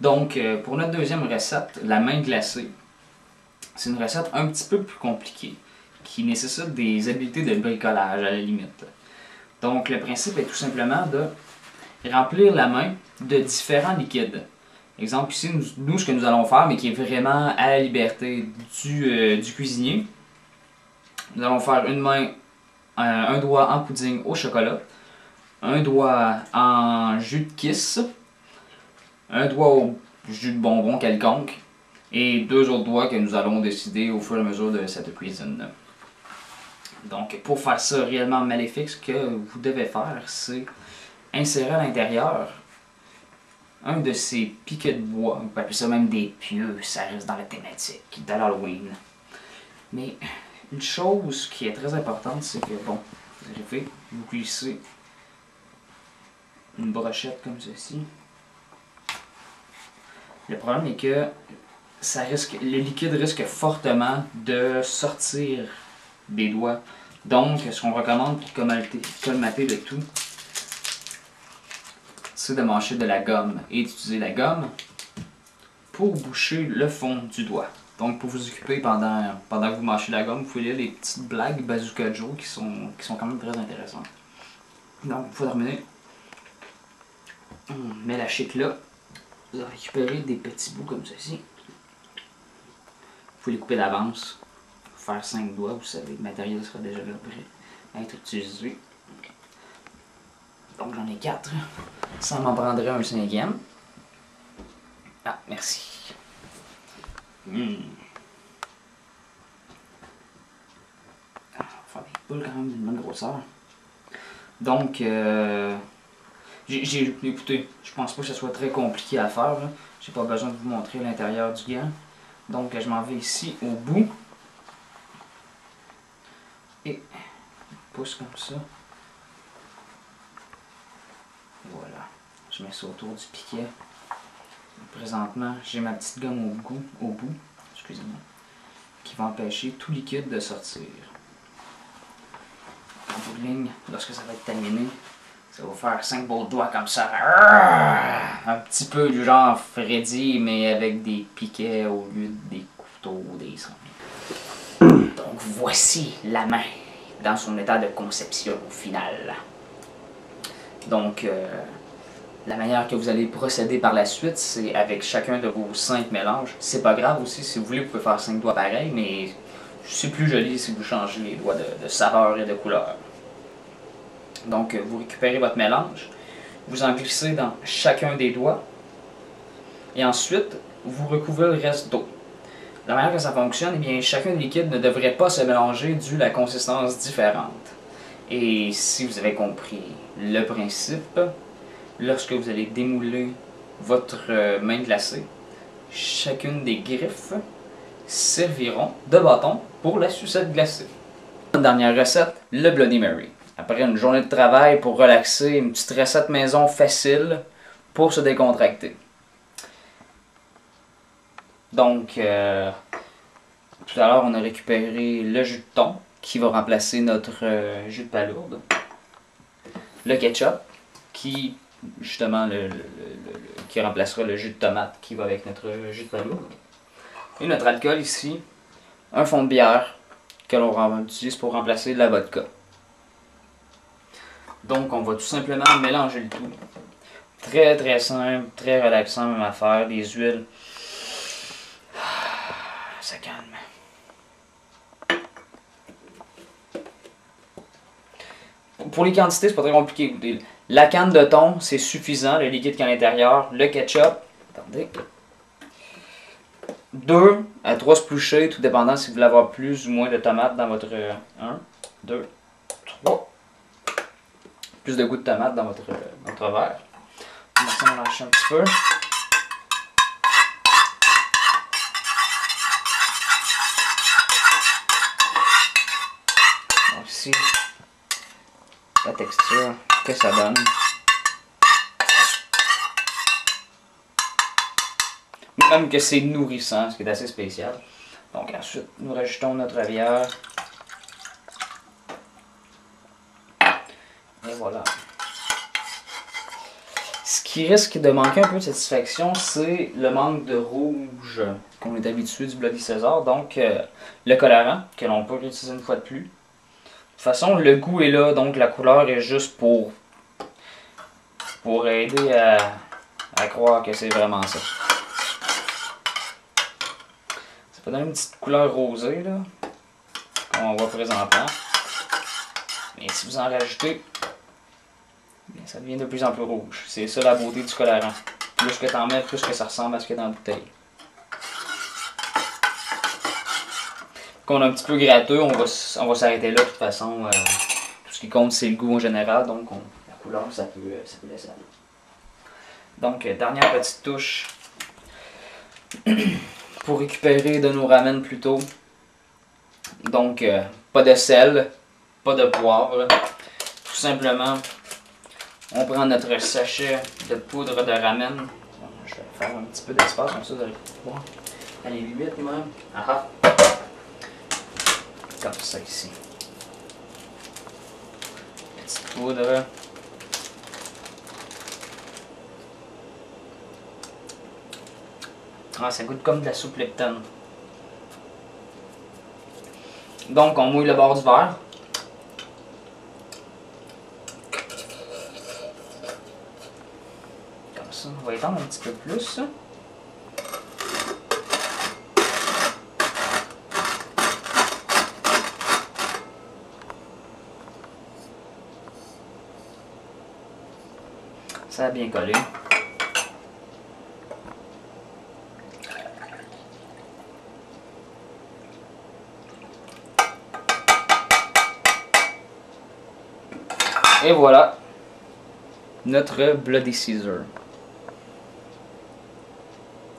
Donc, pour notre deuxième recette, la main glacée, c'est une recette un petit peu plus compliquée, qui nécessite des habiletés de bricolage à la limite. Donc, le principe est tout simplement de remplir la main de différents liquides. Exemple ici, nous ce que nous allons faire, mais qui est vraiment à la liberté du cuisinier, nous allons faire une main, un doigt en pudding au chocolat, un doigt en jus de kiss, un doigt au jus de bonbon quelconque, et deux autres doigts que nous allons décider au fur et à mesure de cette cuisine. Donc, pour faire ça réellement maléfique, ce que vous devez faire, c'est insérer à l'intérieur un de ces piquets de bois, on peut appeler ça même des pieux, ça reste dans la thématique de l'Halloween. Mais une chose qui est très importante, c'est que, bon, vous arrivez, vous glissez une brochette comme ceci. Le problème est que le liquide risque fortement de sortir des doigts. Donc, ce qu'on recommande pour colmater le tout, c'est de mâcher de la gomme et d'utiliser la gomme pour boucher le fond du doigt. Donc, pour vous occuper pendant que vous mâchez la gomme, vous pouvez lire les petites blagues Bazooka Joe qui sont quand même très intéressantes. Donc, une fois terminé, on met la chic là. Vous récupérez des petits bouts comme ceci. Vous pouvez les couper d'avance. Faire 5 doigts, vous savez, le matériel sera déjà là prêt à être utilisé. Donc j'en ai 4. Ça m'en prendrait un 5e. Ah, merci. Ah, on va faire des boules quand même d'une bonne grosseur. Donc, écoutez, je pense pas que ce soit très compliqué à faire. J'ai pas besoin de vous montrer l'intérieur du gant. Donc, je m'en vais ici au bout. Et pousse comme ça. Voilà. Je mets ça autour du piquet. Présentement, j'ai ma petite gomme au bout, excusez-moi, qui va empêcher tout liquide de sortir. En bout de ligne, lorsque ça va être terminé, ça va faire 5 beaux doigts comme ça. Un petit peu du genre Freddy, mais avec des piquets au lieu des couteaux, des sangs. Donc voici la main dans son état de conception final. Donc, la manière que vous allez procéder par la suite, c'est avec chacun de vos 5 mélanges. C'est pas grave aussi, si vous voulez, vous pouvez faire 5 doigts pareils, mais c'est plus joli si vous changez les doigts de saveur et de couleur. Donc, vous récupérez votre mélange, vous en glissez dans chacun des doigts, et ensuite, vous recouvrez le reste d'eau. La manière que ça fonctionne, eh bien, chacun des liquides ne devrait pas se mélanger dû à la consistance différente. Et si vous avez compris le principe, lorsque vous allez démouler votre main glacée, chacune des griffes serviront de bâton pour la sucette glacée. Dernière recette, le Bloody Mary. Après une journée de travail pour relaxer, une petite recette maison facile pour se décontracter. Donc, tout à l'heure, on a récupéré le jus de thon qui va remplacer notre jus de palourde. Le ketchup qui, justement, qui remplacera le jus de tomate qui va avec notre jus de palourde. Et notre alcool ici, un fond de bière que l'on utilise pour remplacer la vodka. Donc, on va tout simplement mélanger le tout. Très très simple, très relaxant même à faire, des huiles. Ça calme. Pour les quantités, c'est pas très compliqué. La canne de thon, c'est suffisant, le liquide qu'il y a à l'intérieur. Le ketchup, attendez. 2 à 3 splouchées, tout dépendant si vous voulez avoir plus ou moins de tomates dans votre 1, 2, 3. Plus de goût de tomate dans votre verre. On va s'en lâcher un petit peu. Donc ici, la texture que ça donne. Même que c'est nourrissant, ce qui est assez spécial. Donc ensuite, nous rajoutons notre bière. Et voilà. Ce qui risque de manquer un peu de satisfaction, c'est le manque de rouge qu'on est habitué du Bloody César. Donc, le colorant, que l'on peut réutiliser une fois de plus. De toute façon, le goût est là, donc la couleur est juste pour aider à croire que c'est vraiment ça. Ça peut donner une petite couleur rosée, là, comme on voit présentement. Mais si vous en rajoutez, bien, ça devient de plus en plus rouge. C'est ça la beauté du colorant. Plus que t'en mets, plus que ça ressemble à ce qu'il y a dans la bouteille. Quand on a un petit peu gratteux, on va s'arrêter là de toute façon. Tout ce qui compte, c'est le goût en général, donc la couleur, ça peut laisser aller. Donc, dernière petite touche pour récupérer de nos ramen plus tôt. Donc, pas de sel, pas de poivre. Tout simplement, on prend notre sachet de poudre de ramen. Je vais faire un petit peu d'espace comme ça, vous allez pouvoir aller vite même. Ah ah. Comme ça ici. Petite poudre. Ah, ça goûte comme de la soupe Lipton. Donc, on mouille le bord du verre. Comme ça, on va étendre un petit peu plus. Ça a bien collé. Et voilà, notre Bloody César.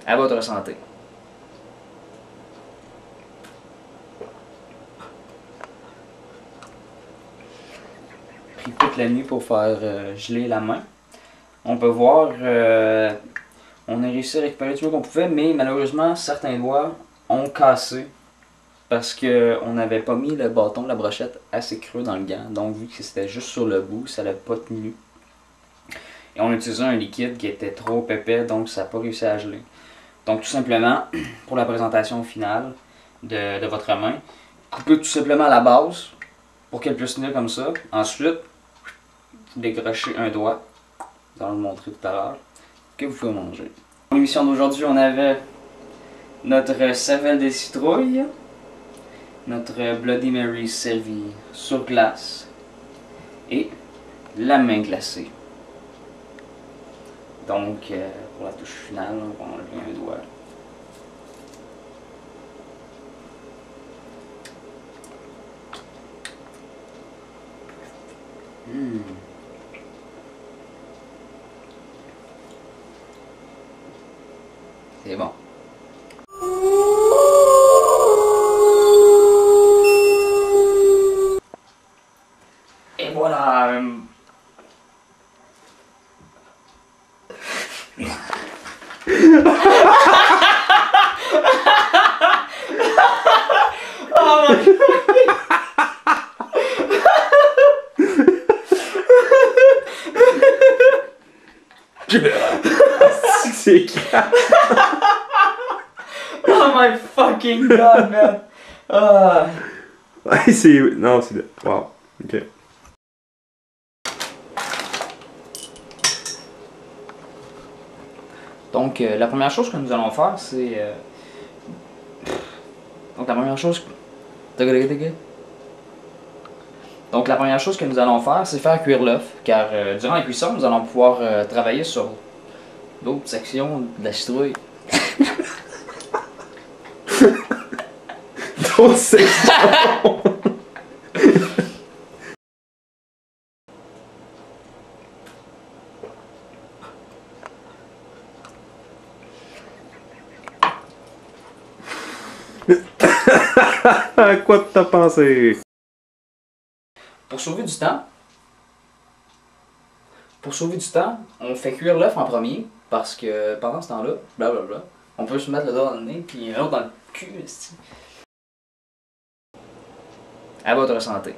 À votre santé. Pris toute la nuit pour faire geler la main. On peut voir, on a réussi à récupérer tout ce qu'on pouvait, mais malheureusement, certains doigts ont cassé parce qu'on n'avait pas mis le bâton, la brochette assez creux dans le gant. Donc, vu que c'était juste sur le bout, ça n'a pas tenu. Et on utilisait un liquide qui était trop épais, donc ça n'a pas réussi à geler. Donc, tout simplement, pour la présentation finale de votre main, coupez tout simplement la base pour qu'elle puisse tenir comme ça. Ensuite, décrochez un doigt. Nous allons le montrer tout à l'heure, que vous pouvez manger. Dans l'émission d'aujourd'hui, on avait notre cervelle de citrouille, notre Bloody Mary servie sur glace et la main glacée. Donc, pour la touche finale, on va enlever un doigt. C'est bon. Et voilà. Oh my God. C'est clair. Oh my fucking God, man. Ouais, c'est... Non, c'est... Wow. Ok. Donc, la première chose que nous allons faire, c'est... Donc, la première chose... Donc, la première chose que nous allons faire, c'est faire cuire l'œuf, car durant la cuisson, nous allons pouvoir travailler sur d'autres sections de la citrouille. D'autres sections. À quoi t'as pensé? Pour sauver du temps, on fait cuire l'œuf en premier, parce que pendant ce temps-là, blablabla, on peut se mettre le doigt dans le nez, puis un autre dans le cul, esti. À votre santé.